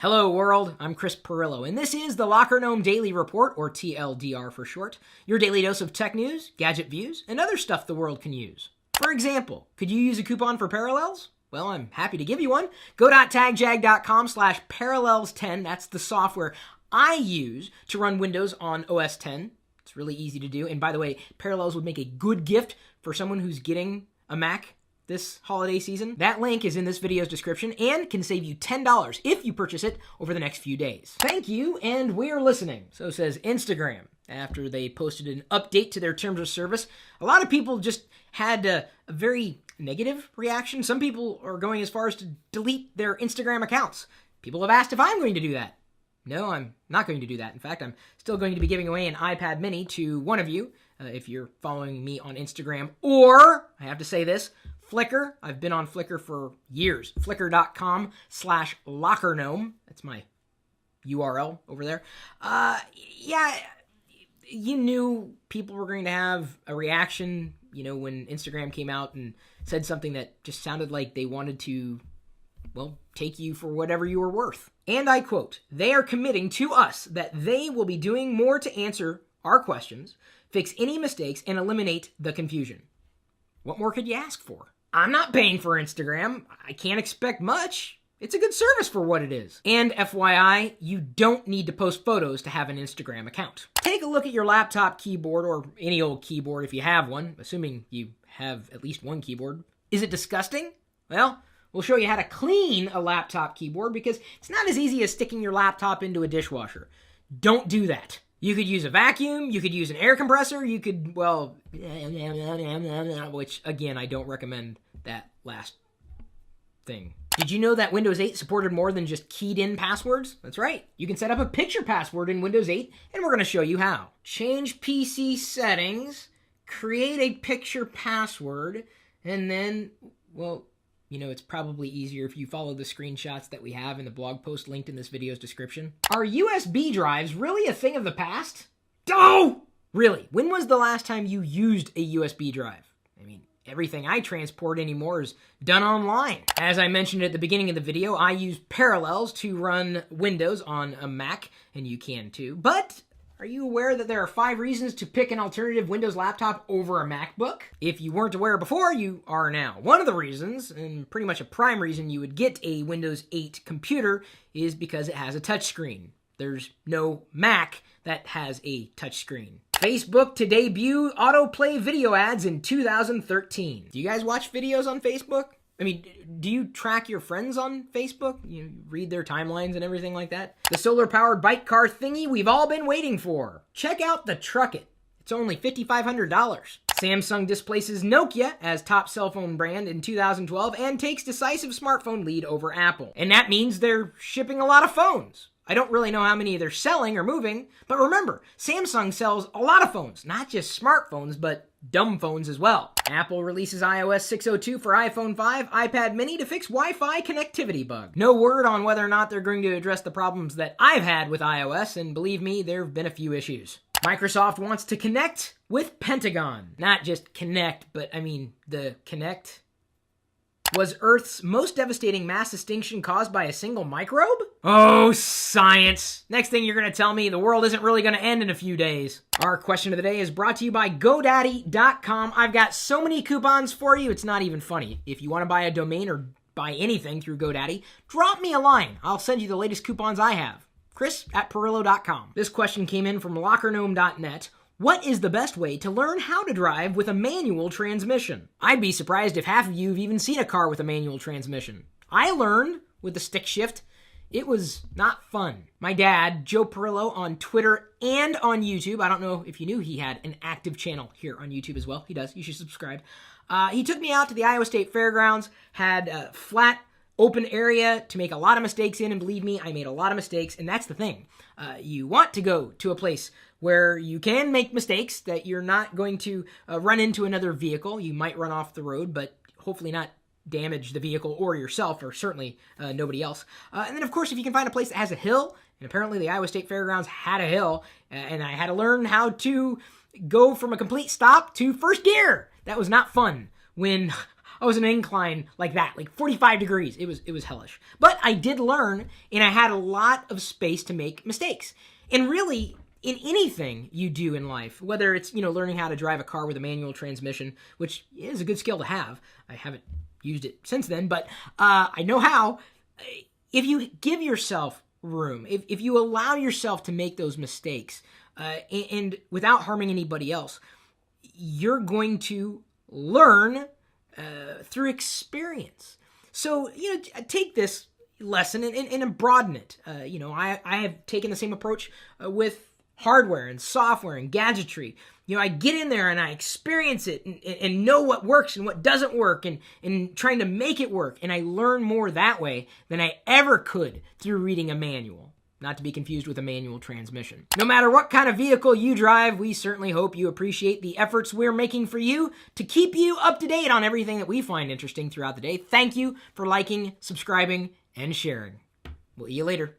Hello world, I'm Chris Perillo, and this is the Locker Gnome Daily Report, or TLDR for short, your daily dose of tech news, gadget views, and other stuff the world can use. For example, could you use a coupon for Parallels? Well, I'm happy to give you one. Go.tagjag.com/parallels10, that's the software I use to run Windows on OS 10. It's really easy to do, and by the way, Parallels would make a good gift for someone who's getting a Mac this holiday season. That link is in this video's description and can save you $10 if you purchase it over the next few days. Thank you, and we're listening. So says Instagram. After they posted an update to their terms of service, a lot of people just had a very negative reaction. Some people are going as far as to delete their Instagram accounts. People have asked if I'm going to do that. No, I'm not going to do that. In fact, I'm still going to be giving away an iPad mini to one of you if you're following me on Instagram. Or, I have to say this, Flickr. I've been on Flickr for years. Flickr.com/lockergnome. That's my URL over there. Yeah, you knew people were going to have a reaction, when Instagram came out and said something that just sounded like they wanted to, take you for whatever you were worth. And I quote, "They are committing to us that they will be doing more to answer our questions, fix any mistakes, and eliminate the confusion." What more could you ask for? I'm not paying for Instagram. I can't expect much. It's a good service for what it is. And FYI, you don't need to post photos to have an Instagram account. Take a look at your laptop keyboard, or any old keyboard if you have one, assuming you have at least one keyboard. Is it disgusting? Well, we'll show you how to clean a laptop keyboard because it's not as easy as sticking your laptop into a dishwasher. Don't do that. You could use a vacuum, you could use an air compressor, you could, which, again, I don't recommend that last thing. Did you know that Windows 8 supported more than just keyed-in passwords? That's right. You can set up a picture password in Windows 8, and we're going to show you how. Change PC settings, create a picture password, and then, it's probably easier if you follow the screenshots that we have in the blog post linked in this video's description. Are USB drives really a thing of the past? Oh! Really? When was the last time you used a USB drive? Everything I transport anymore is done online. As I mentioned at the beginning of the video, I use Parallels to run Windows on a Mac, and you can too. But are you aware that there are 5 reasons to pick an alternative Windows laptop over a MacBook? If you weren't aware before, you are now. One of the reasons, and pretty much a prime reason you would get a Windows 8 computer, is because it has a touchscreen. There's no Mac that has a touchscreen. Facebook to debut autoplay video ads in 2013. Do you guys watch videos on Facebook? Do you track your friends on Facebook? You read their timelines and everything like that? The solar-powered bike car thingy we've all been waiting for. Check out the Truckit. It's only $5,500. Samsung displaces Nokia as top cell phone brand in 2012 and takes decisive smartphone lead over Apple. And that means they're shipping a lot of phones. I don't really know how many they're selling or moving, but remember, Samsung sells a lot of phones, not just smartphones, but dumb phones as well. Apple releases iOS 6.02 for iPhone 5, iPad mini to fix Wi-Fi connectivity bug. No word on whether or not they're going to address the problems that I've had with iOS, and believe me, there have been a few issues. Microsoft wants to connect with Pentagon. Not just connect, but the Kinect. Was Earth's most devastating mass extinction caused by a single microbe? Oh, science. Next thing you're going to tell me, the world isn't really going to end in a few days. Our question of the day is brought to you by GoDaddy.com. I've got so many coupons for you, it's not even funny. If you want to buy a domain or buy anything through GoDaddy, drop me a line. I'll send you the latest coupons I have. Chris@Perillo.com. This question came in from lockergnome.net. What is the best way to learn how to drive with a manual transmission? I'd be surprised if half of you have even seen a car with a manual transmission. I learned with the stick shift. It was not fun. My dad, Joe Perillo, on Twitter and on YouTube, I don't know if you knew he had an active channel here on YouTube as well. He does. You should subscribe. He took me out to the Iowa State Fairgrounds, had a flat, open area to make a lot of mistakes in, and believe me, I made a lot of mistakes, and that's the thing. You want to go to a place where you can make mistakes, that you're not going to run into another vehicle. You might run off the road, but hopefully not damage the vehicle or yourself, or certainly nobody else. And then, of course, if you can find a place that has a hill, and apparently the Iowa State Fairgrounds had a hill, and I had to learn how to go from a complete stop to first gear. That was not fun when I was in an incline like that, like 45 degrees. It was hellish. But I did learn, and I had a lot of space to make mistakes. And really, in anything you do in life, whether it's, learning how to drive a car with a manual transmission, which is a good skill to have. I haven't used it since then, but I know how. If you give yourself room, if you allow yourself to make those mistakes, and without harming anybody else, you're going to learn through experience. So, take this lesson and broaden it. I have taken the same approach with hardware and software and gadgetry. I get in there and I experience it and know what works and what doesn't work and trying to make it work. And I learn more that way than I ever could through reading a manual. Not to be confused with a manual transmission. No matter what kind of vehicle you drive, we certainly hope you appreciate the efforts we're making for you to keep you up to date on everything that we find interesting throughout the day. Thank you for liking, subscribing, and sharing. We'll see you later.